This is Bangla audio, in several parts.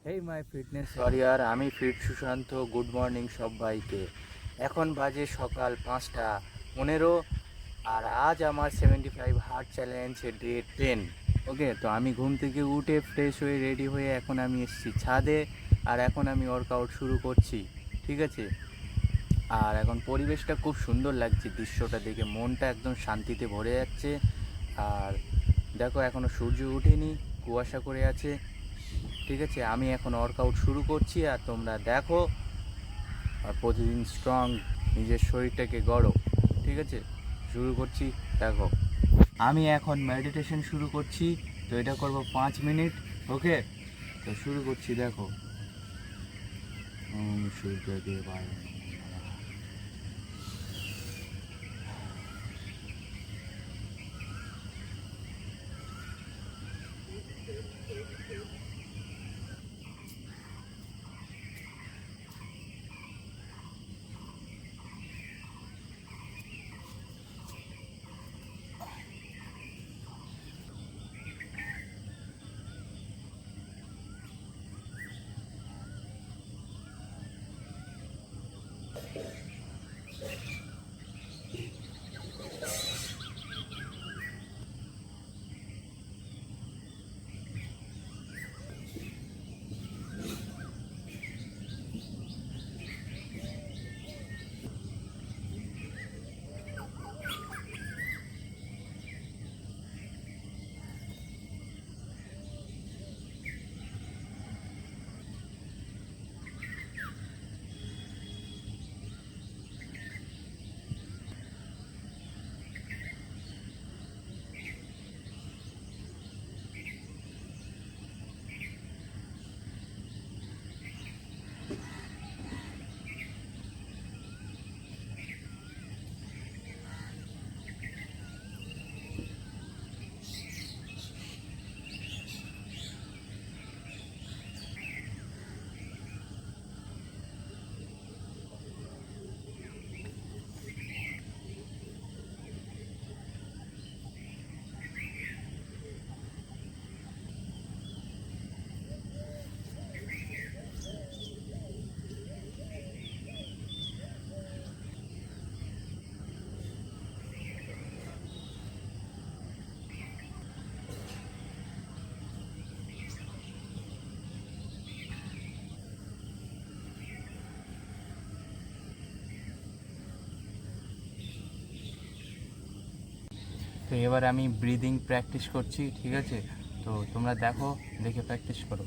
হেই মাই ফিটনেস ওয়ারিয়ার, আমি ফিট সুশান্ত। গুড মর্নিং সবাইকে। এখন বাজে সকাল 5টা 15। আর আজ আমার 75 হার্ট চ্যালেঞ্জ ডে 10। ওকে, তো আমি ঘুম থেকে উঠে ফ্রেশ হয়ে রেডি হয়ে এখন আমি এসেছি ছাদে। আর এখন আমি ওয়ার্কআউট শুরু করছি, ঠিক আছে। আর এখন পরিবেশটা খুব সুন্দর লাগছে, দৃশ্যটা দেখে মনটা একদম শান্তিতে ভরে যাচ্ছে। আর দেখো, এখনও সূর্য ওঠেনি, কুয়াশা করে আছে, ঠিক আছে। আমি এখন ওয়ার্কআউট শুরু করছি আর তোমরা দেখো। আর প্রতিদিন স্ট্রং, নিজের শরীরটাকে গড়ো, ঠিক আছে। শুরু করছি, দেখো। আমি এখন মেডিটেশন শুরু করছি, তো এটা করব 5 মিনিট। ওকে, তো শুরু করছি, দেখো। সূর্যদেব আয় নমঃ। তো এবার আমি ব্রিদিং প্র্যাকটিস করছি, ঠিক আছে। তো তোমরা দেখো, দেখে প্র্যাকটিস করো।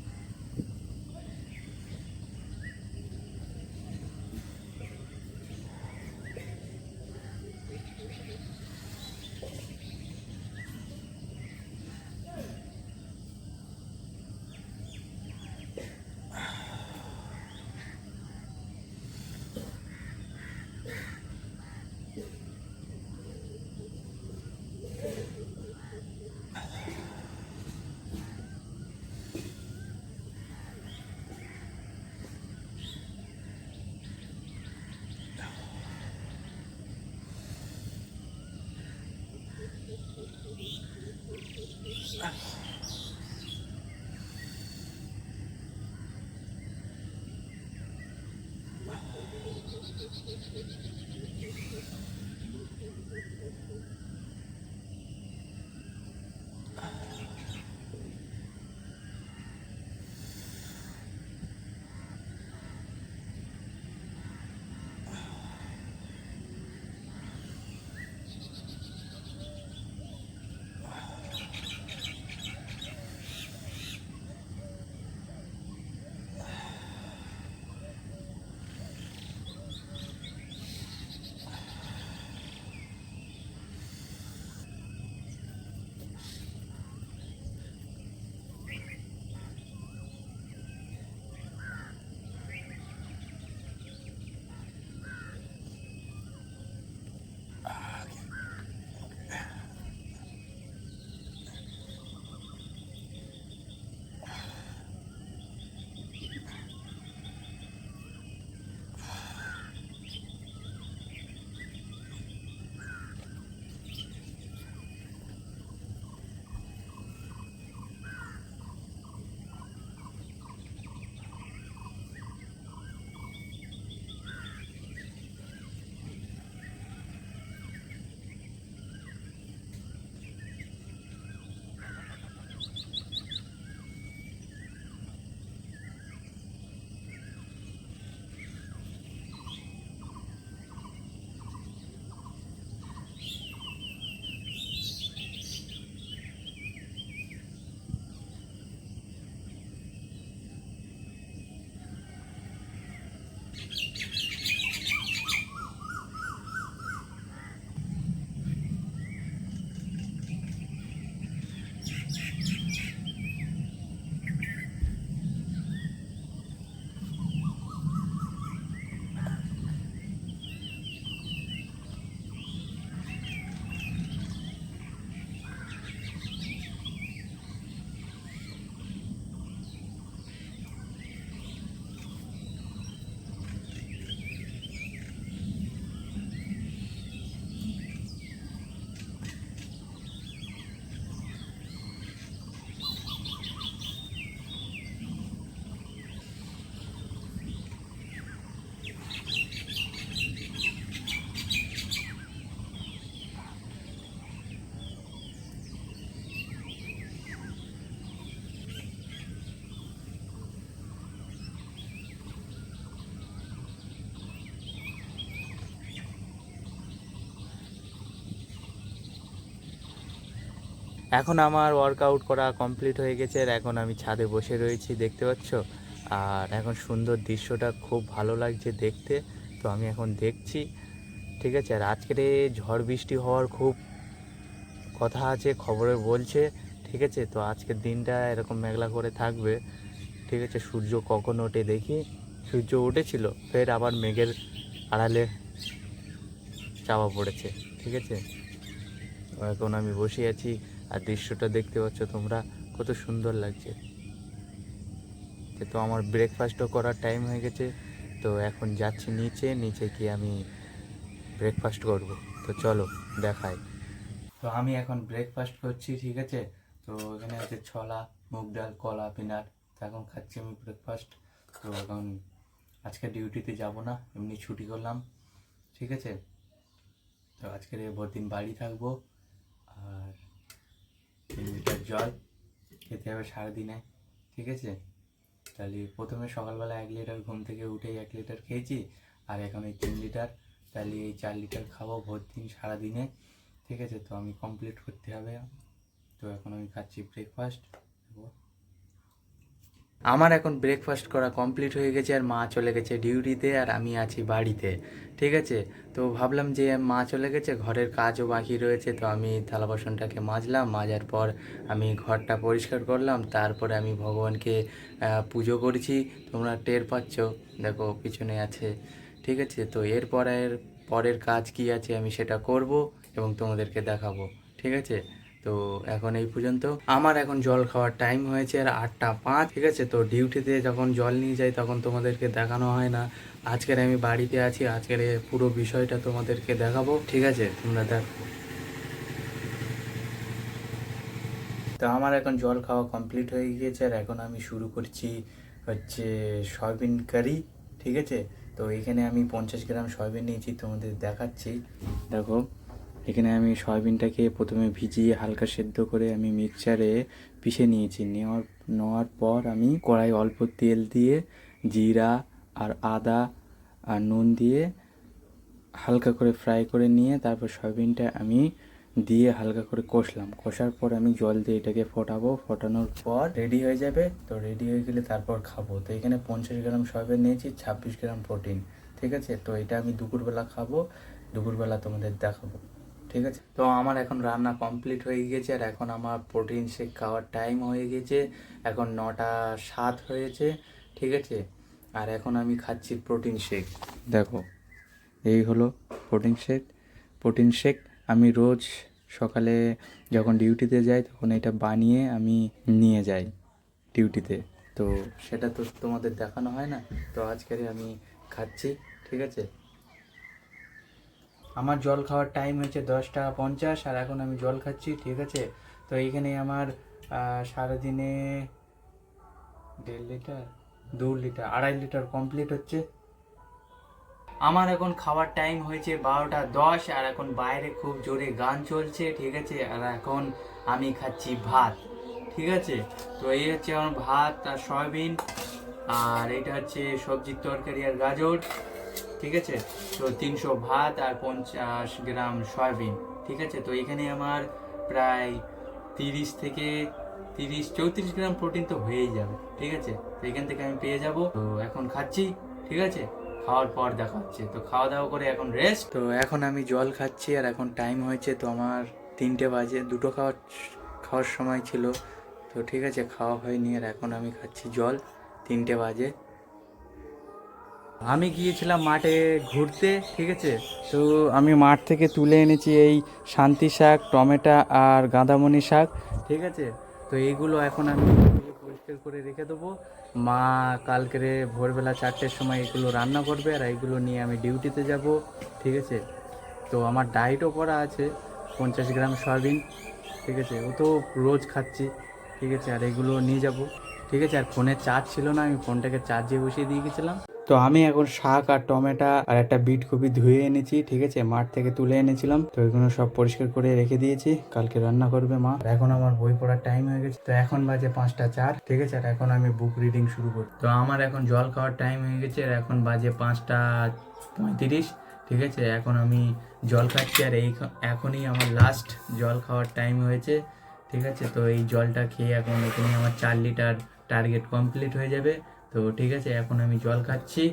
এখন আমার ওয়ার্কআউট করা কমপ্লিট হয়ে গেছে, আর এখন আমি ছাদে বসে রয়েছি, দেখতে পাচ্ছ। আর এখন সুন্দর দৃশ্যটা খুব ভালো লাগছে দেখতে। তো আমি এখন দেখছি, ঠিক আছে। আর আজকের ঝড় বৃষ্টি হওয়ার খুব কথা আছে, খবরে বলছে, ঠিক আছে। তো আজকের দিনটা এরকম মেঘলা করে থাকবে, ঠিক আছে। সূর্য কখন ওঠে দেখি। সূর্য উঠেছিল, ফের আবার মেঘের আড়ালে চাপা পড়েছে, ঠিক আছে। এখন আমি বসে আছি, আর দৃশ্যটা দেখতে পাচ্ছ তোমরা, কত সুন্দর লাগছে। তো আমার ব্রেকফাস্টও করার টাইম হয়ে গেছে, তো এখন যাচ্ছি নিচে গিয়ে আমি ব্রেকফাস্ট করব। তো চলো দেখাই। তো আমি এখন ব্রেকফাস্ট করছি, ঠিক আছে। তো এখানে আছে ছোলা, মুগ ডাল, কলা, পিনাট। তো এখন খাচ্ছি আমি ব্রেকফাস্ট। তো এখন আজকে ডিউটিতে যাব না, এমনি ছুটি করলাম, ঠিক আছে। তো আজকের বহুত দিন বাড়ি থাকবো। আর 3 লিটার জল খেতে হবে সারাদিনে, ঠিক আছে। তাহলে প্রথমে সকালবেলা 1 লিটার, ঘুম থেকে উঠেই 1 লিটার খেয়েছি, আর এখন এই 3 লিটার, তাহলে এই 4 লিটার খাবো ভোর দিন সারাদিনে, ঠিক আছে। তো আমি কমপ্লিট করতে হবে। তো এখন আমি খাচ্ছি ব্রেকফাস্ট। আমার এখন ব্রেকফাস্ট করা কমপ্লিট হয়ে গেছে, আর মা চলে গেছে ডিউটিতে, আর আমি আছি বাড়িতে, ঠিক আছে। তো ভাবলাম যে মা চলে গেছে, ঘরের কাজও বাকি রয়েছে, তো আমি থালা বাসনটাকে মাজলাম। মাজার পর আমি ঘরটা পরিষ্কার করলাম, তারপরে আমি ভগবানকে পুজো করেছি। তোমরা টের পাচ্ছ, দেখো পিছনে আছে, ঠিক আছে। তো পরের কাজ কি আছে আমি সেটা করব এবং তোমাদেরকে দেখাবো, ঠিক আছে। তো এখন এই পর্যন্ত। আমার এখন জল খাওয়ার টাইম হয়েছে, আর 8টা 5, ঠিক আছে। তো ডিউটিতে যখন জল নিয়ে যাই তখন তোমাদেরকে দেখানো হয় না। আজকের আমি বাড়িতে আছি, আজকের পুরো বিষয়টা তোমাদেরকে দেখাবো, ঠিক আছে। তোমরা দেখো। তো আমার এখন জল খাওয়া কমপ্লিট হয়ে গিয়েছে, আর এখন আমি শুরু করছি হচ্ছে সয়াবিন কারি, ঠিক আছে। তো এখানে আমি 50 গ্রাম সয়াবিন নিয়েছি, তোমাদের দেখাচ্ছি, দেখো। এখানে আমি সয়াবিনটাকে প্রথমে ভিজিয়ে হালকা সেদ্ধ করে আমি মিক্সচারে পিষে নিয়েছি। নেওয়ার পর আমি কড়াই অল্প তেল দিয়ে জিরা আর আদা আর নুন দিয়ে হালকা করে ফ্রাই করে নিয়ে তারপর সয়াবিনটা আমি দিয়ে হালকা করে কষার পর আমি জল দিয়ে এটাকে ফোটানোর পর রেডি হয়ে যাবে। তো রেডি হয়ে গেলে তারপর খাবো। তো এখানে 50 গ্রাম সয়াবিন নিয়েছি, 26 গ্রাম প্রোটিন, ঠিক আছে। তো এটা আমি দুপুরবেলা খাবো, দুপুরবেলা তোমাদের দেখাবো, ঠিক আছে। তো আমার এখন রান্না কমপ্লিট হয়ে গিয়েছে, আর এখন আমার প্রোটিন শেক খাওয়ার টাইম হয়ে গেছে। এখন 9টা 7 হয়েছে, ঠিক আছে। আর এখন আমি খাচ্ছি প্রোটিন শেক, দেখো। এই হলো প্রোটিন শেক। আমি রোজ সকালে যখন ডিউটিতে যাই তখন এটা বানিয়ে আমি নিয়ে যাই ডিউটিতে। তো সেটা তো তোমাদের দেখানো হয় না, তো আজকের আমি খাচ্ছি, ঠিক আছে। আমার জল খাওয়ার টাইম হয়েছে 10টা 50, আর এখন আমি জল খাচ্ছি, ঠিক আছে। তো এইখানে আমার সারাদিনে 1.5 লিটার 2 লিটার 2.5 লিটার কমপ্লিট হচ্ছে। আমার এখন খাওয়ার টাইম হয়েছে 12টা 10, আর এখন বাইরে খুব জোরে গান চলছে, ঠিক আছে। আর এখন আমি খাচ্ছি ভাত, ঠিক আছে। তো এই হচ্ছে আমার ভাত আর সয়াবিন, আর এটা হচ্ছে সবজির তরকারি আর গাজর, ঠিক আছে। তো 300 ভাত আর 50 গ্রাম সয়াবিন, ঠিক আছে। তো এখানে আমার প্রায় 34 গ্রাম প্রোটিন তো হয়েই যাবে, ঠিক আছে। তো এখান থেকে আমি পেয়ে যাব। তো এখন খাচ্ছি, ঠিক আছে। খাওয়ার পর দেখা হচ্ছে। তো খাওয়া দাওয়া করে এখন রেস্ট। তো এখন আমি জল খাচ্ছি আর এখন টাইম হয়েছে তো আমার 3টে বাজে, দুটো খাওয়ার সময় ছিল। তো ঠিক আছে, খাওয়া হয়নি আর এখন আমি খাচ্ছি জল, 3টে বাজে। আমি গিয়েছিলাম মাঠে ঘুরতে, ঠিক আছে। তো আমি মাঠ থেকে তুলে এনেছি এই শান্তি শাক, টমেটো আর গাঁদামণি শাক, ঠিক আছে। তো এইগুলো এখন আমি পরিষ্কার করে রেখে দেবো। মা কালকে ভোরবেলা 4টের সময় এগুলো রান্না করবে আর এইগুলো নিয়ে আমি ডিউটিতে যাব, ঠিক আছে। তো আমার ডায়েটও করা আছে, 50 গ্রাম সয়াবিন, ঠিক আছে। ও তো রোজ খাচ্ছি, ঠিক আছে। আর এগুলো নিয়ে যাব, ঠিক আছে। আর ফোনে চার্জ ছিল না, আমি ফোনটাকে চার্জে বসিয়ে দিয়ে গেছিলাম। তো আমি এখন শাক আর টমেটো আর একটা বিট কপি ধুয়ে এনেছি, ঠিক আছে, মাঠ থেকে তুলে এনেছিলাম। তো এগুলো সব পরিষ্কার করে রেখে দিয়েছি, কালকে রান্না করবে মা। আর এখন আমার বই পড়ার টাইম হয়ে গেছে, তো এখন বাজে 5টা 4, ঠিক আছে। আর এখন আমি বুক রিডিং শুরু করি। তো আমার এখন জল খাওয়ার টাইম হয়ে গেছে আর এখন বাজে 5টা 35, ঠিক আছে। এখন আমি জল খাচ্ছি আর এখনই আমার লাস্ট জল খাওয়ার টাইম হয়েছে, ঠিক আছে। তো এই জলটা খেয়ে এখন এখানে আমার 4 লিটার টার্গেট কমপ্লিট হয়ে যাবে। তো ঠিক আছে, এখন আমি জল খাচ্ছি।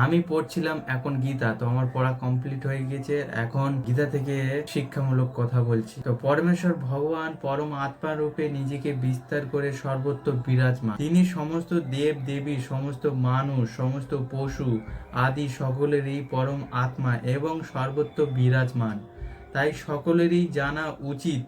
আমি পড়ছিলাম এখন গীতা, তো আমার পড়া কমপ্লিট হয়ে গেছে। এখন গীতা থেকে শিক্ষামূলক কথা বলছি। তো পরমেশ্বর ভগবান পরম আত্মা রূপে নিজেকে বিস্তার করে সর্বত্র বিরাজমান। তিনি সমস্ত দেব দেবী, সমস্ত মানুষ, সমস্ত পশু আদি সকলেরই পরম আত্মা এবং সর্বত্র বিরাজমান। তাই সকলেরই জানা উচিত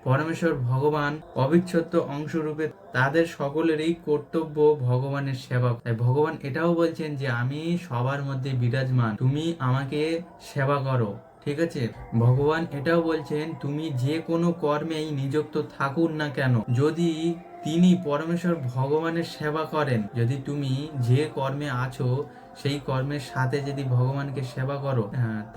পরমেশ্বর ভগবান অবিচ্ছেদ্য অংশরূপে, তাদের সকলেরই কর্তব্য ভগবানের সেবা। তাই ভগবান এটাও বলছেন যে আমি সবার মধ্যে বিরাজমান, তুমি আমাকে সেবা করো, ঠিক আছে। ভগবান এটাও বলছেন তুমি যে কোনো কর্মেই নিযুক্ত থাকুন না কেন, যদি তিনি পরমেশ্বর ভগবানের সেবা করেন, যদি তুমি যে কর্মে আছো সেই কর্মের সাথে যদি ভগবানকে সেবা করো,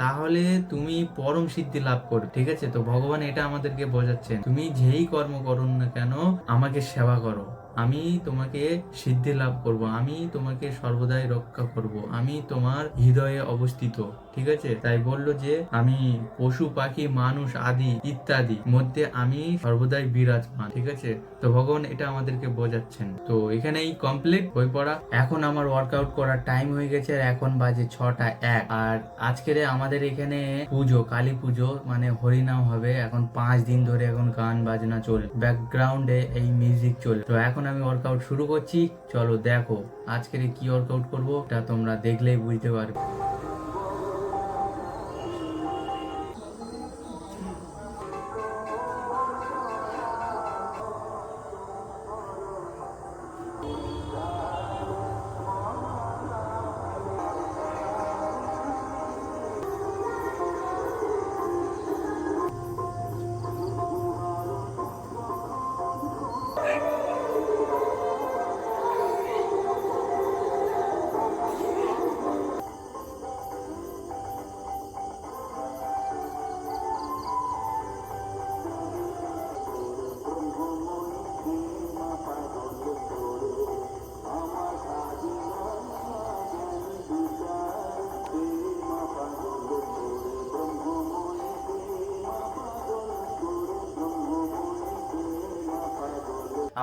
তাহলে তুমি পরম সিদ্ধি লাভ করো, ঠিক আছে। তো ভগবান এটা আমাদেরকে বোঝাচ্ছেন, তুমি যেই কর্ম করো না কেন আমাকে সেবা করো, আমি তোমাকে সিদ্ধি লাভ করব, আমি তোমাকে সর্বদাই রক্ষা করব, আমি তোমার হৃদয়ে অবস্থিত, ঠিক আছে। তাই বললো যে আমি পশু পাখি মানুষ আদি ইত্যাদি মধ্যে আমি সর্বদাই বিরাজমান, ঠিক আছে। তো ভগবান এটা আমাদেরকে বোঝাচ্ছেন। তো এখানেই কমপ্লিট বই পড়া। এখন আমার ওয়ার্কআউট করার টাইম হয়ে গেছে আর এখন বাজে 6টা 1। আর আজকের আমাদের এখানে পুজো, কালী পুজো, মানে হরিনাম হবে। এখন 5 দিন ধরে এখন গান বাজনা চলবে, ব্যাকগ্রাউন্ডে এই মিউজিক চলবে। তো এখন আমি ওয়ার্কআউট শুরু করছি, চলো দেখো আজকের কি ওয়ার্কআউট করবো, এটা তোমরা দেখলেই বুঝতে পারবে।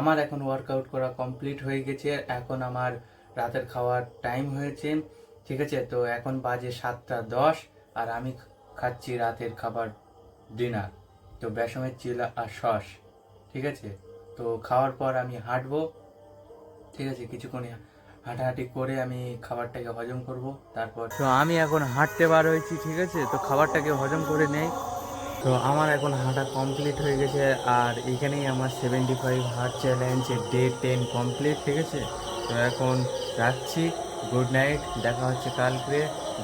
আমার এখন ওয়ার্কআউট করা কমপ্লিট হয়ে গেছে, এখন আমার রাতের খাওয়ার টাইম হয়েছে, ঠিক আছে। তো এখন বাজে 7টা 10 আর আমি খাচ্ছি রাতের খাবার, ডিনার। তো বেসমের চিলা আর সস, ঠিক আছে। তো খাওয়ার পর আমি হাঁটবো, ঠিক আছে। কিছুক্ষণ হাঁটাহাঁটি করে আমি খাবারটাকে হজম করব, তারপর তো আমি এখন হাঁটতে বার হয়েছি, ঠিক আছে। তো খাবারটাকে হজম করে নেই। তো আমার এখন হাঁটা কমপ্লিট হয়ে গেছে আর এখানেই আমার 75 হার্ট চ্যালেঞ্জ ডে 10 কমপ্লিট, ঠিক আছে। তো এখন রাখছি, গুড নাইট, দেখা হচ্ছে কালকে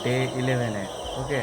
ডে 11-এ, ওকে।